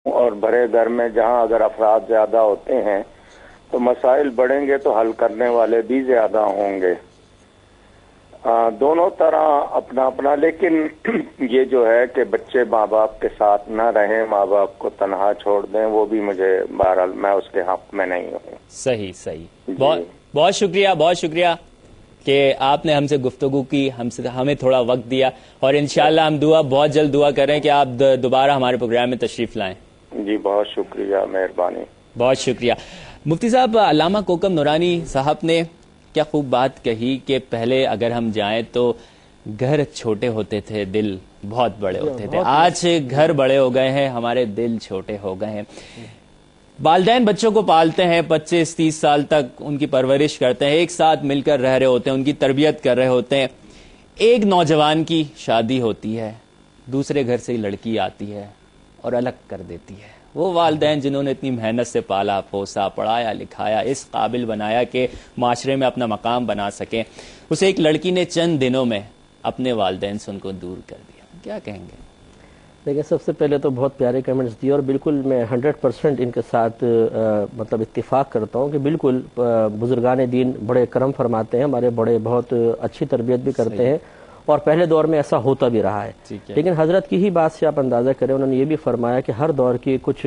اور بڑے گھر میں جہاں اگر افراد زیادہ ہوتے ہیں تو مسائل بڑھیں گے تو حل کرنے والے بھی زیادہ ہوں گے. دونوں طرح اپنا اپنا، لیکن یہ جو ہے کہ بچے ماں باپ کے ساتھ نہ رہیں، ماں باپ کو تنہا چھوڑ دیں، وہ بھی مجھے بہرحال میں اس کے حق میں نہیں ہوں. صحیح صحیح. جی. بہت شکریہ کہ آپ نے ہم سے گفتگو کی، ہمیں تھوڑا وقت دیا، اور انشاءاللہ ہم بہت جلد دعا کریں کہ آپ دوبارہ ہمارے پروگرام میں تشریف لائیں. جی بہت شکریہ، مہربانی. بہت شکریہ. مفتی صاحب، علامہ کوکم نورانی صاحب نے کیا خوب بات کہی کہ پہلے اگر ہم جائیں تو گھر چھوٹے ہوتے تھے، دل بہت بڑے ہوتے تھے. آج گھر بڑے ہو گئے ہیں، ہمارے دل چھوٹے ہو گئے ہیں. والدین بچوں کو پالتے ہیں، 25-30 سال تک ان کی پرورش کرتے ہیں، ایک ساتھ مل کر رہ رہے ہوتے ہیں، ان کی تربیت کر رہے ہوتے ہیں. ایک نوجوان کی شادی ہوتی ہے، دوسرے گھر سے لڑکی آتی ہے اور الگ کر دیتی ہے. وہ والدین جنہوں نے اتنی محنت سے پالا پوسا، پڑھایا لکھایا، اس قابل بنایا کہ معاشرے میں اپنا مقام بنا سکیں، اسے ایک لڑکی نے چند دنوں میں اپنے والدین سے ان کو دور کر دیا. کیا کہیں گے؟ دیکھیں، سب سے پہلے تو بہت پیارے کمنٹس دیے، اور بالکل میں 100% ان کے ساتھ مطلب اتفاق کرتا ہوں کہ بالکل بزرگان دین بڑے کرم فرماتے ہیں، ہمارے بڑے بہت اچھی تربیت بھی کرتے ہیں، اور پہلے دور میں ایسا ہوتا بھی رہا ہے. لیکن حضرت کی ہی بات سے آپ اندازہ کریں، انہوں نے یہ بھی فرمایا کہ ہر دور کی کچھ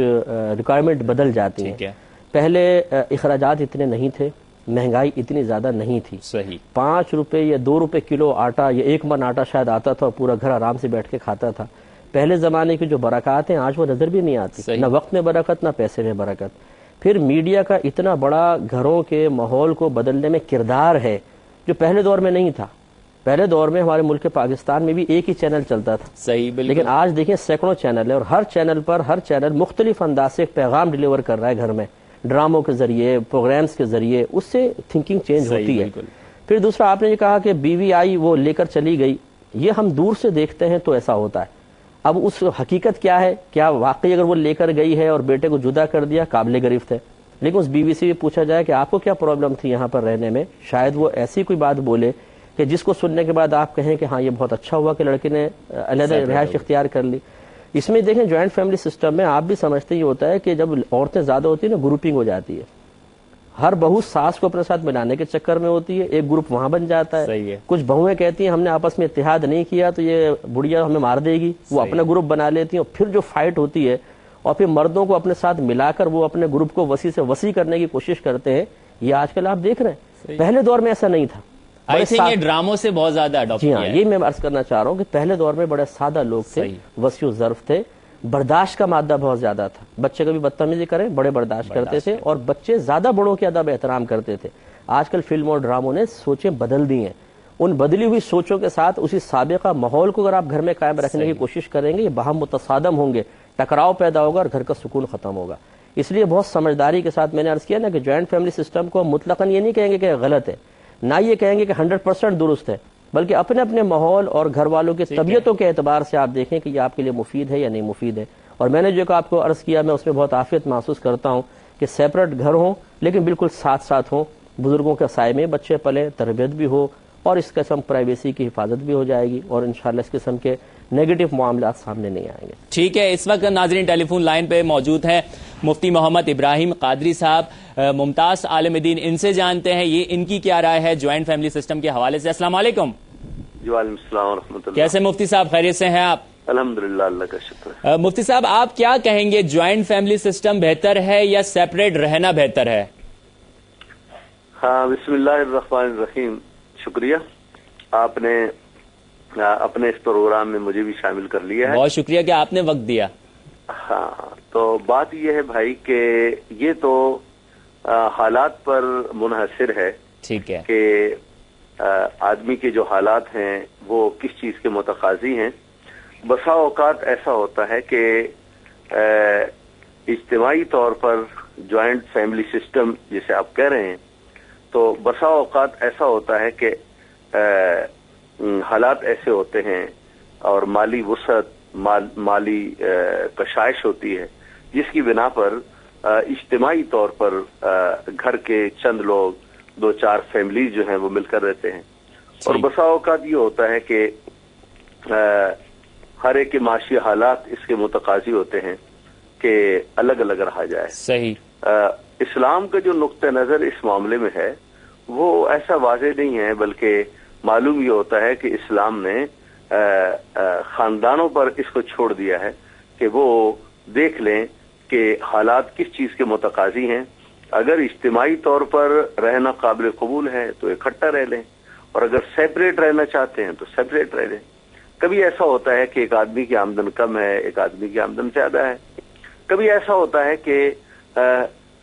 ریکوائرمنٹ بدل جاتی ہیں. پہلے اخراجات اتنے نہیں تھے، مہنگائی اتنی زیادہ نہیں تھی. صحیح. 5 روپے یا 2 روپے کلو آٹا یا 1 من آٹا شاید آتا تھا اور پورا گھر آرام سے بیٹھ کے کھاتا تھا. پہلے زمانے کی جو برکات ہیں آج وہ نظر بھی نہیں آتی، نہ وقت میں برکت، نہ پیسے میں برکت. پھر میڈیا کا اتنا بڑا گھروں کے ماحول کو بدلنے میں کردار ہے جو پہلے دور میں نہیں تھا. پہلے دور میں ہمارے ملک پاکستان میں بھی ایک ہی چینل چلتا تھا. صحیح. لیکن آج دیکھیں سینکڑوں چینل ہے، اور ہر چینل پر ہر چینل مختلف انداز سے ایک پیغام ڈیلیور کر رہا ہے گھر میں، ڈراموں کے ذریعے، پروگرامز کے ذریعے. اس سے تھنکنگ چینج ہوتی ہے. پھر دوسرا آپ نے یہ کہا کہ بیوی آئی وہ لے کر چلی گئی، یہ ہم دور سے دیکھتے ہیں تو ایسا ہوتا ہے. اب اس حقیقت کیا ہے؟ کیا واقعی اگر وہ لے کر گئی ہے اور بیٹے کو جدا کر دیا، قابل گرفت ہے. لیکن اس بیوی سے بھی پوچھا جائے کہ آپ کو کیا پرابلم تھی یہاں پر رہنے میں، شاید وہ ایسی کوئی بات بولے کہ جس کو سننے کے بعد آپ کہیں کہ ہاں یہ بہت اچھا ہوا کہ لڑکے نے علیحدہ رہائش اختیار کر لی. اس میں دیکھیں جوائنٹ فیملی سسٹم میں آپ بھی سمجھتے ہی ہوتا ہے کہ جب عورتیں زیادہ ہوتی ہیں نا، گروپنگ ہو جاتی ہے. ہر بہو ساس کو اپنے ساتھ ملانے کے چکر میں ہوتی ہے، ایک گروپ وہاں بن جاتا ہے. کچھ بہویں کہتی ہیں ہم نے آپس میں اتحاد نہیں کیا تو یہ بڑھیا ہمیں مار دے گی، وہ اپنا گروپ بنا لیتی ہیں، اور پھر جو فائٹ ہوتی ہے اور پھر مردوں کو اپنے ساتھ ملا کر وہ اپنے گروپ کو وسیع سے وسیع کرنے کی کوشش کرتے ہیں. یہ آج کل آپ دیکھ رہے ہیں، پہلے دور میں ایسا نہیں تھا. یہ ڈراموں سے بہت زیادہ اڈاپٹ کیا ہے. یہ میں عرض کرنا چاہ رہا ہوں کہ پہلے دور میں بڑے سادہ لوگ تھے، وسیع ظرف تھے، برداشت کا مادہ بہت زیادہ تھا. بچے کبھی بدتمیزی کریں بڑے برداشت کرتے تھے، اور بچے زیادہ بڑوں کے ادب احترام کرتے تھے. آج کل فلم اور ڈراموں نے سوچیں بدل دی ہیں. ان بدلی ہوئی سوچوں کے ساتھ اسی سابقہ ماحول کو اگر آپ گھر میں قائم رکھنے کی کوشش کریں گے، یہ باہم متصادم ہوں گے، ٹکراؤ پیدا ہوگا اور گھر کا سکون ختم ہوگا. اس لیے بہت سمجھداری کے ساتھ میں نے عرض کیا نا کہ جوائنٹ فیملی سسٹم کو مطلقاً یہ نہیں کہیں گے کہ غلط ہے، نہ یہ کہیں گے کہ 100% درست ہے، بلکہ اپنے اپنے ماحول اور گھر والوں کی طبیعتوں کے اعتبار سے آپ دیکھیں کہ یہ آپ کے لیے مفید ہے یا نہیں مفید ہے. اور میں نے جو آپ کو عرض کیا، میں اس میں بہت عافیت محسوس کرتا ہوں کہ سیپریٹ گھر ہوں لیکن بالکل ساتھ ساتھ ہوں، بزرگوں کے سائے میں بچے پلیں، تربیت بھی ہو، اور اس قسم پرائیویسی کی حفاظت بھی ہو جائے گی، اور انشاءاللہ اس قسم کے نیگیٹو معاملات سامنے نہیں آئیں گے. ٹھیک ہے. اس وقت ناظرین ٹیلی فون لائن پہ موجود ہیں مفتی محمد ابراہیم قادری صاحب، ممتاز عالم دین. ان سے جانتے ہیں یہ ان کی کیا رائے ہے جوائنٹ فیملی سسٹم کے حوالے سے. السلام علیکم. وعلیکم السلام ورحمۃ اللہ. کیسے مفتی صاحب، خیریت سے ہیں آپ؟ الحمدللہ، اللہ کا شکر. مفتی صاحب، آپ کیا کہیں گے، جوائنٹ فیملی سسٹم بہتر ہے یا سیپریٹ رہنا بہتر ہے؟ ہاں، بسم اللہ الرحمن الرحیم. شکریہ، آپ نے اپنے اس پروگرام میں مجھے بھی شامل کر لیا ہے. بہت شکریہ کہ آپ نے وقت دیا. ہاں، تو بات یہ ہے بھائی کہ یہ تو حالات پر منحصر ہے. ٹھیک ہے. کہ آدمی کے جو حالات ہیں وہ کس چیز کے متقاضی ہیں. بسا اوقات ایسا ہوتا ہے کہ اجتماعی طور پر جوائنٹ فیملی سسٹم جسے آپ کہہ رہے ہیں، تو بسا اوقات ایسا ہوتا ہے کہ حالات ایسے ہوتے ہیں اور مالی وسعت، مالی کشائش ہوتی ہے، جس کی بنا پر اجتماعی طور پر گھر کے چند لوگ، 2-4 فیملیز جو ہیں وہ مل کر رہتے ہیں. اور بسا اوقات یہ ہوتا ہے کہ ہر ایک کے معاشی حالات اس کے متقاضی ہوتے ہیں کہ الگ الگ رہا جائے. صحیح. اسلام کا جو نقطہ نظر اس معاملے میں ہے وہ ایسا واضح نہیں ہے، بلکہ معلوم یہ ہوتا ہے کہ اسلام نے خاندانوں پر اس کو چھوڑ دیا ہے کہ وہ دیکھ لیں کہ حالات کس چیز کے متقاضی ہیں. اگر اجتماعی طور پر رہنا قابل قبول ہے تو اکٹھا رہ لیں، اور اگر سیپریٹ رہنا چاہتے ہیں تو سیپریٹ رہ لیں. کبھی ایسا ہوتا ہے کہ ایک آدمی کی آمدن کم ہے، ایک آدمی کی آمدن زیادہ ہے. کبھی ایسا ہوتا ہے کہ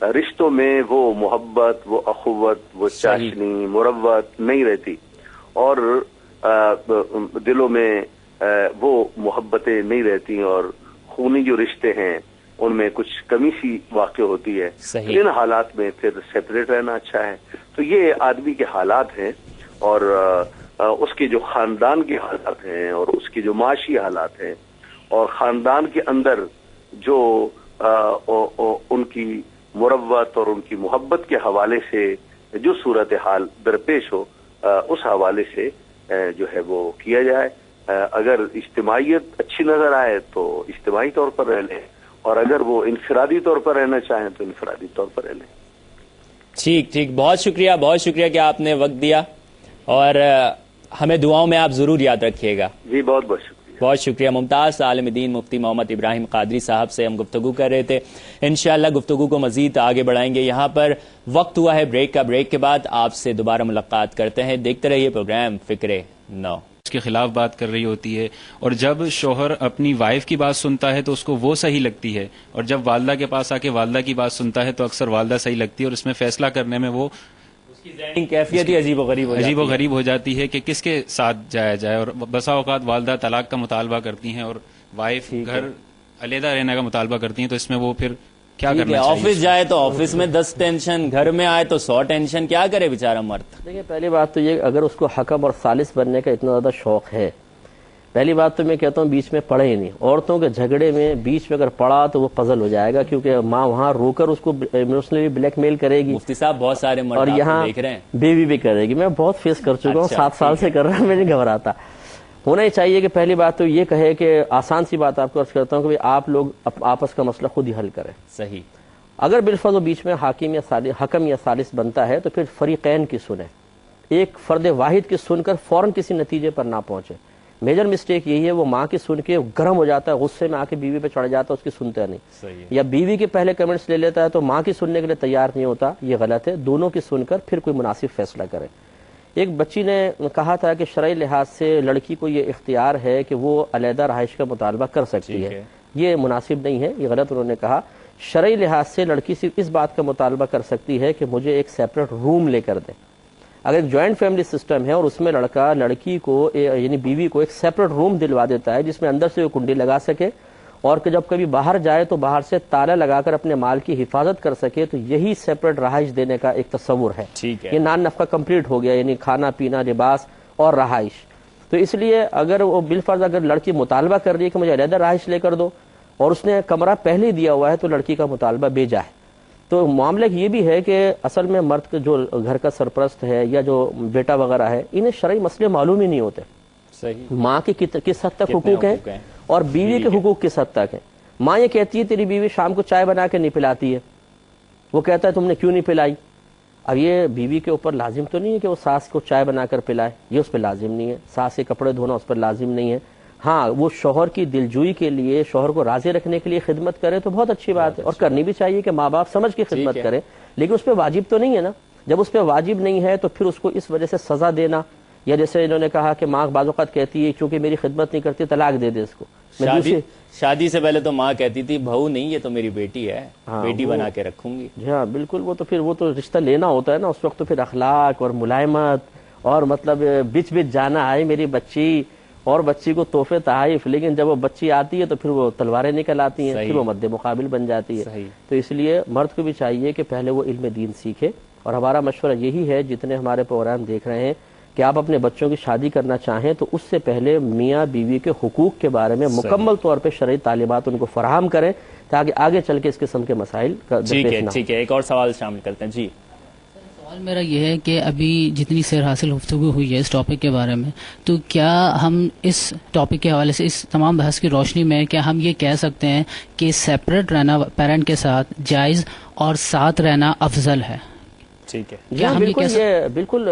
رشتوں میں وہ محبت، وہ اخوت، وہ چاشنی، مروت نہیں رہتی، اور دلوں میں وہ محبتیں نہیں رہتی، اور خونی جو رشتے ہیں ان میں کچھ کمی سی واقع ہوتی ہے. ان حالات میں پھر سیپریٹ رہنا اچھا ہے. تو یہ آدمی کے حالات ہیں، اور اس کے جو خاندان کے حالات ہیں، اور اس کے جو معاشی حالات ہیں، اور خاندان کے اندر جو ان کی مروت اور ان کی محبت کے حوالے سے جو صورتحال درپیش ہو، اس حوالے سے جو ہے وہ کیا جائے. اگر اجتماعیت اچھی نظر آئے تو اجتماعی طور پر رہ لیں، اور اگر وہ انفرادی طور پر رہنا چاہیں تو انفرادی طور پر رہ لیں. ٹھیک ٹھیک، بہت شکریہ کہ آپ نے وقت دیا، اور ہمیں دعاؤں میں آپ ضرور یاد رکھیے گا. جی بہت بہت شکریہ. بہت شکریہ. ممتاز عالم دین مفتی محمد ابراہیم قادری صاحب سے ہم گفتگو کر رہے تھے. انشاءاللہ گفتگو کو مزید آگے بڑھائیں گے. یہاں پر وقت ہوا ہے بریک کا. بریک کے بعد آپ سے دوبارہ ملاقات کرتے ہیں. دیکھتے رہیے پروگرام فکر نو. اس کے خلاف بات کر رہی ہوتی ہے، اور جب شوہر اپنی وائف کی بات سنتا ہے تو اس کو وہ صحیح لگتی ہے، اور جب والدہ کے پاس آ کے والدہ کی بات سنتا ہے تو اکثر والدہ صحیح لگتی ہے، اور اس میں فیصلہ کرنے میں وہ کیفیت ہی عجیب و غریب ہو جاتی ہے کہ کس کے ساتھ جایا جائے. اور بسا اوقات والدہ طلاق کا مطالبہ کرتی ہیں اور وائف گھر علیحدہ رہنے کا مطالبہ کرتی ہیں، تو اس میں وہ پھر کیا کرنا چاہیے؟ آفس جائے تو آفس میں 10 ٹینشن، گھر میں آئے تو 100 ٹینشن. کیا کرے بیچارہ مرد؟ دیکھیں، پہلی بات تو یہ، اگر اس کو حکم اور ثالث بننے کا اتنا زیادہ شوق ہے، پہلی بات تو میں کہتا ہوں بیچ میں پڑے ہی نہیں. عورتوں کے جھگڑے میں بیچ میں اگر پڑا تو وہ پزل ہو جائے گا، کیونکہ ماں وہاں رو کر اس کو ایموشنلی بلیک میل کرے گی. مفتی صاحب بہت سارے مرد اور یہاں دیکھ رہے ہیں بیوی بھی کرے گی. میں بہت فیس کر چکا ہوں، 7 سال سے کر رہا ہوں، میں نہیں گھبراتا. ہونا ہی چاہیے کہ پہلی بات تو یہ کہے کہ آسان سی بات آپ کو عرض کرتا ہوں کہ آپ لوگ آپس کا مسئلہ خود ہی حل کریں. صحیح. اگر بالفرض بیچ میں حکم یا ثالث بنتا ہے تو پھر فریقین کی سنیں. ایک فرد واحد کی سن کر فوراً کسی نتیجے پر نہ پہنچے. میجر مسٹیک یہی ہے، وہ ماں کی سن کے گرم ہو جاتا ہے، غصے میں آ کے بیوی پہ چڑھ جاتا ہے، اس کی سنتا نہیں، یا بیوی کے پہلے کمنٹس لے لیتا ہے تو ماں کی سننے کے لیے تیار نہیں ہوتا. یہ غلط ہے. دونوں کی سن کر پھر کوئی مناسب فیصلہ کرے. ایک بچی نے کہا تھا کہ شرعی لحاظ سے لڑکی کو یہ اختیار ہے کہ وہ علیحدہ رہائش کا مطالبہ کر سکتی ہے. یہ مناسب نہیں ہے، یہ غلط انہوں نے کہا. شرعی لحاظ سے لڑکی صرف اس بات کا مطالبہ کر سکتی ہے کہ مجھے ایک سیپریٹ روم لے کر دیں. اگر ایک جوائنٹ فیملی سسٹم ہے اور اس میں لڑکا لڑکی کو یعنی بیوی کو ایک سیپریٹ روم دلوا دیتا ہے جس میں اندر سے وہ کنڈی لگا سکے، اور کہ جب کبھی باہر جائے تو باہر سے تالا لگا کر اپنے مال کی حفاظت کر سکے، تو یہی سیپریٹ رہائش دینے کا ایک تصور ہے. یہ نان نفقہ کمپلیٹ ہو گیا، یعنی کھانا پینا، لباس اور رہائش. تو اس لیے اگر وہ بالفرض اگر لڑکی مطالبہ کر رہی ہے کہ مجھے علیحدہ رہائش لے کر دو، اور اس نے کمرہ پہلے ہی دیا ہوا ہے، تو لڑکی کا مطالبہ بیجا ہے. تو معاملہ یہ بھی ہے کہ اصل میں مرد جو گھر کا سرپرست ہے یا جو بیٹا وغیرہ ہے، انہیں شرعی مسئلے معلوم ہی نہیں ہوتے. ماں کے کس حد تک حقوق ہیں اور بیوی کے حقوق کس حد تک ہیں. ماں یہ کہتی ہے تیری بیوی شام کو چائے بنا کے نہیں پلاتی ہے، وہ کہتا ہے تم نے کیوں نہیں پلائی. اب یہ بیوی کے اوپر لازم تو نہیں ہے کہ وہ ساس کو چائے بنا کر پلائے، یہ اس پہ لازم نہیں ہے. ساس کے کپڑے دھونا اس پر لازم نہیں ہے. ہاں، وہ شوہر کی دلجوئی کے لیے، شوہر کو راضی رکھنے کے لیے خدمت کرے تو بہت اچھی بات ہے، اور کرنی بھی چاہیے کہ ماں باپ سمجھ کے خدمت کرے، لیکن اس پہ واجب تو نہیں ہے نا. جب اس پہ واجب نہیں ہے تو پھر اس کو اس وجہ سے سزا دینا، یا جیسے انہوں نے کہا کہ ماں بعض اوقات کہتی ہے چونکہ میری خدمت نہیں کرتی طلاق دے دے اس کو. شادی سے پہلے تو ماں کہتی تھی بہو نہیں یہ تو میری بیٹی ہے، بیٹی بنا کے رکھوں گی. ہاں بالکل. وہ تو پھر وہ تو رشتہ لینا ہوتا ہے نا، اس وقت تو پھر اخلاق اور ملائمت اور مطلب بچ بچ جانا، آئے میری بچی، اور بچی کو تحفے تحائف. لیکن جب وہ بچی آتی ہے تو پھر وہ تلواریں نکل آتی ہیں، پھر وہ مد مقابل بن جاتی ہے. تو اس لیے مرد کو بھی چاہیے کہ پہلے وہ علم دین سیکھے. اور ہمارا مشورہ یہی ہے، جتنے ہمارے پروگرام دیکھ رہے ہیں، کہ آپ اپنے بچوں کی شادی کرنا چاہیں تو اس سے پہلے میاں بیوی کے حقوق کے بارے میں مکمل طور پہ شرعی تعلیمات ان کو فراہم کریں، تاکہ آگے چل کے اس قسم کے مسائل کا درپیش نہ ہو. ٹھیک ہے. ایک اور سوال شامل کرتے ہیں. جی سوال میرا یہ ہے کہ ابھی جتنی سیر حاصل گفتگو ہوئی ہے اس ٹاپک کے بارے میں، تو کیا ہم اس ٹاپک کے حوالے سے اس تمام بحث کی روشنی میں کیا ہم یہ کہہ سکتے ہیں کہ سیپریٹ رہنا پیرنٹ کے ساتھ جائز اور ساتھ رہنا افضل ہے؟ ٹھیک ہے جی ہاں، بالکل، یہ بالکل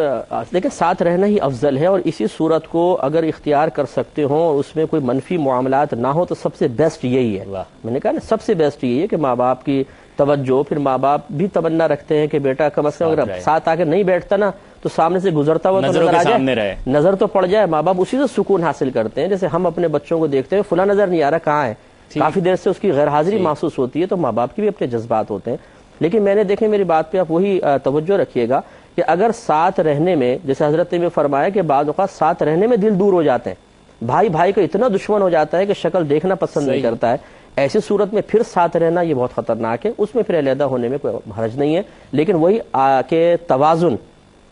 دیکھیں ساتھ رہنا ہی افضل ہے، اور اسی صورت کو اگر اختیار کر سکتے ہوں اور اس میں کوئی منفی معاملات نہ ہو تو سب سے بیسٹ یہی ہے۔ میں نے کہا نا سب سے بیسٹ یہی ہے کہ ماں باپ کی توجہ، پھر ماں باپ بھی تمنا رکھتے ہیں کہ بیٹا کم از کم اگر ساتھ آ کے نہیں بیٹھتا نا تو سامنے سے گزرتا ہوا تو نظر آ جائے، نظر تو پڑ جائے، ماں باپ اسی سے سکون حاصل کرتے ہیں۔ جیسے ہم اپنے بچوں کو دیکھتے ہیں فلاں نظر نہیں آ رہا کہاں ہے، کافی دیر سے اس کی غیر حاضری محسوس ہوتی ہے، تو ماں باپ کے بھی اپنے جذبات ہوتے ہیں۔ لیکن میں نے دیکھیں میری بات پہ آپ وہی توجہ رکھیے گا کہ اگر ساتھ رہنے میں، جیسے حضرت نے بھی فرمایا کہ بعض اوقات ساتھ رہنے میں دل دور ہو جاتے ہیں، بھائی بھائی کا اتنا دشمن ہو جاتا ہے کہ شکل دیکھنا پسند نہیں کرتا ہے، ایسی صورت میں پھر ساتھ رہنا یہ بہت خطرناک ہے، اس میں پھر علیحدہ ہونے میں کوئی حرج نہیں ہے، لیکن وہی کہ توازن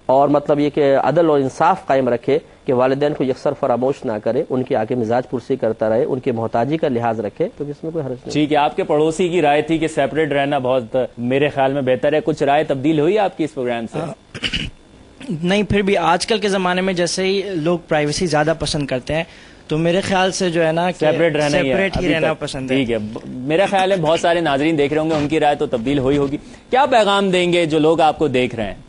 اور مطلب یہ کہ عدل اور انصاف قائم رکھے کہ والدین کو یکسر فراموش نہ کرے، ان کی آگے مزاج پرسی کرتا رہے، ان کی محتاجی کا لحاظ رکھے، تو اس میں کوئی حرج نہیں۔ ٹھیک ہے، آپ کے پڑوسی کی رائے تھی کہ سیپریٹ رہنا بہت میرے خیال میں بہتر ہے، کچھ رائے تبدیل ہوئی آپ کی اس پروگرام سے؟ نہیں، پھر بھی آج کل کے زمانے میں جیسے ہی لوگ پرائیویسی زیادہ پسند کرتے ہیں تو میرے خیال سے جو ہے نا سیپریٹ ہی رہنا پسند ہے۔ ٹھیک ہے، میرا خیال ہے بہت سارے ناظرین دیکھ رہے ہوں گے، ان کی رائے تو تبدیل ہوئی ہوگی۔ کیا پیغام دیں گے جو لوگ آپ کو دیکھ رہے ہیں؟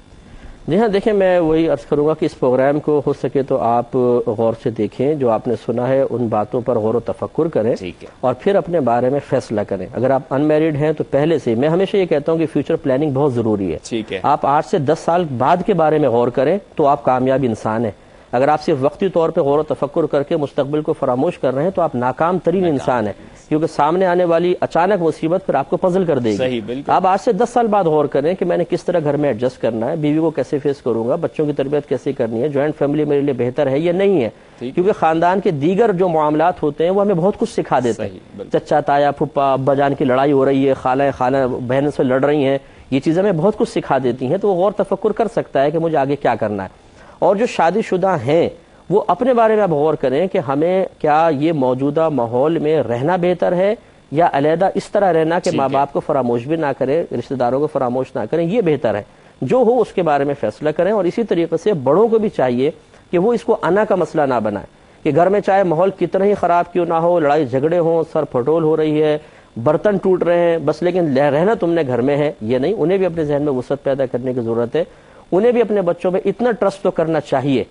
جی ہاں، دیکھیں میں وہی عرض کروں گا کہ اس پروگرام کو ہو سکے تو آپ غور سے دیکھیں، جو آپ نے سنا ہے ان باتوں پر غور و تفکر کریں اور پھر اپنے بارے میں فیصلہ کریں۔ اگر آپ ان میرڈ ہیں تو پہلے سے، میں ہمیشہ یہ کہتا ہوں کہ فیوچر پلاننگ بہت ضروری ہے۔ آپ 8 سے 10 سال بعد کے بارے میں غور کریں تو آپ کامیاب انسان ہیں۔ اگر آپ صرف وقتی طور پہ غور و تفکر کر کے مستقبل کو فراموش کر رہے ہیں تو آپ ناکام ترین انسان ہیں، کیونکہ سامنے آنے والی اچانک مصیبت پھر آپ کو پزل کر دے گی۔ آپ آج سے 10 سال بعد غور کریں کہ میں نے کس طرح گھر میں ایڈجسٹ کرنا ہے، بیوی کو کیسے فیس کروں گا، بچوں کی تربیت کیسے کرنی ہے، جوائنٹ فیملی میرے لیے بہتر ہے یا نہیں ہے، کیونکہ خاندان کے دیگر جو معاملات ہوتے ہیں وہ ہمیں بہت کچھ سکھا دیتے ہیں۔ چچا تایا پھپھا ابا جان کی لڑائی ہو رہی ہے، خالہ بہن سے لڑ رہی ہیں، یہ چیزیں ہمیں بہت کچھ سکھا دیتی ہیں، تو وہ غور تفکر کر سکتا ہے کہ مجھے آگے کیا کرنا ہے۔ اور جو شادی شدہ ہیں وہ اپنے بارے میں اب غور کریں کہ ہمیں کیا یہ موجودہ ماحول میں رہنا بہتر ہے یا علیحدہ اس طرح رہنا کہ ماں باپ کو فراموش بھی نہ کریں، رشتہ داروں کو فراموش نہ کریں، یہ بہتر ہے۔ جو ہو اس کے بارے میں فیصلہ کریں، اور اسی طریقے سے بڑوں کو بھی چاہیے کہ وہ اس کو انا کا مسئلہ نہ بنائیں، کہ گھر میں چاہے ماحول کتنا ہی خراب کیوں نہ ہو، لڑائی جھگڑے ہوں، سر پھٹول ہو رہی ہے، برتن ٹوٹ رہے ہیں، بس لیکن رہنا تم نے گھر میں ہے، یہ نہیں۔ انہیں بھی اپنے ذہن میں وسعت پیدا کرنے کی ضرورت ہے، انہیں بھی اپنے بچوں پہ اتنا ٹرسٹ تو کرنا چاہیے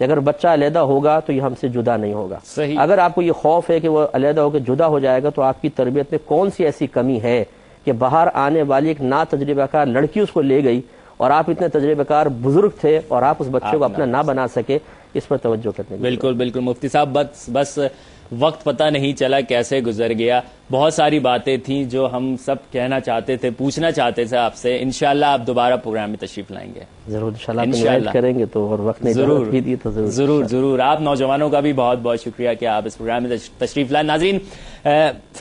کہ اگر بچہ علیحدہ ہوگا تو یہ ہم سے جدا نہیں ہوگا۔ اگر آپ کو یہ خوف ہے کہ وہ علیحدہ ہو کے جدا ہو جائے گا تو آپ کی تربیت میں کون سی ایسی کمی ہے کہ باہر آنے والی ایک نا تجربہ کار لڑکی اس کو لے گئی اور آپ اتنے تجربہ کار بزرگ تھے اور آپ اس بچے کو اپنا نہ بنا سکے، اس پر توجہ کرنے کی۔ بالکل بالکل مفتی صاحب، بس وقت پتہ نہیں چلا کیسے گزر گیا، بہت ساری باتیں تھیں جو ہم سب کہنا چاہتے تھے، پوچھنا چاہتے تھے آپ سے۔ انشاءاللہ آپ دوبارہ پروگرام میں تشریف لائیں گے ضرور، انشاءاللہ کریں گے تو، اور وقت نہیں بھی دی تو ضرور ضرور۔ آپ نوجوانوں کا بھی بہت بہت شکریہ کہ آپ اس پروگرام میں تشریف لائیں۔ ناظرین،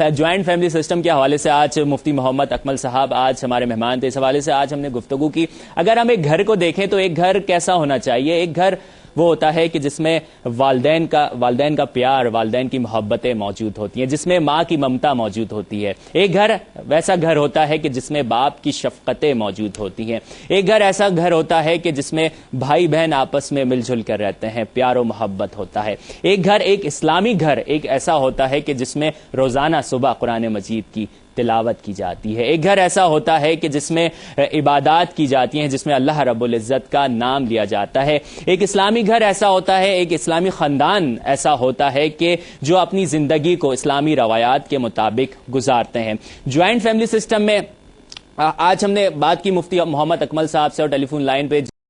جوائنٹ فیملی سسٹم کے حوالے سے آج مفتی محمد اکمل صاحب آج ہمارے مہمان تھے، اس حوالے سے آج ہم نے گفتگو کی۔ اگر ہم ایک گھر کو دیکھیں تو ایک گھر کیسا ہونا چاہیے؟ ایک گھر وہ ہوتا ہے کہ جس میں والدین کا پیار، والدین کی محبتیں موجود ہوتی ہیں، جس میں ماں کی ممتا موجود ہوتی ہے۔ ایک گھر ویسا گھر ہوتا ہے کہ جس میں باپ کی شفقتیں موجود ہوتی ہیں۔ ایک گھر ایسا گھر ہوتا ہے کہ جس میں بھائی بہن آپس میں مل جل کر رہتے ہیں، پیار و محبت ہوتا ہے۔ ایک گھر، ایک اسلامی گھر ایک ایسا ہوتا ہے کہ جس میں روزانہ صبح قرآن مجید کی تلاوت کی جاتی ہے۔ ایک گھر ایسا ہوتا ہے کہ جس میں عبادات کی جاتی ہیں، جس میں اللہ رب العزت کا نام لیا جاتا ہے۔ ایک اسلامی گھر ایسا ہوتا ہے، ایک اسلامی خاندان ایسا ہوتا ہے کہ جو اپنی زندگی کو اسلامی روایات کے مطابق گزارتے ہیں۔ جوائنٹ فیملی سسٹم میں آج ہم نے بات کی مفتی محمد اکمل صاحب سے، اور ٹیلی فون لائن پہ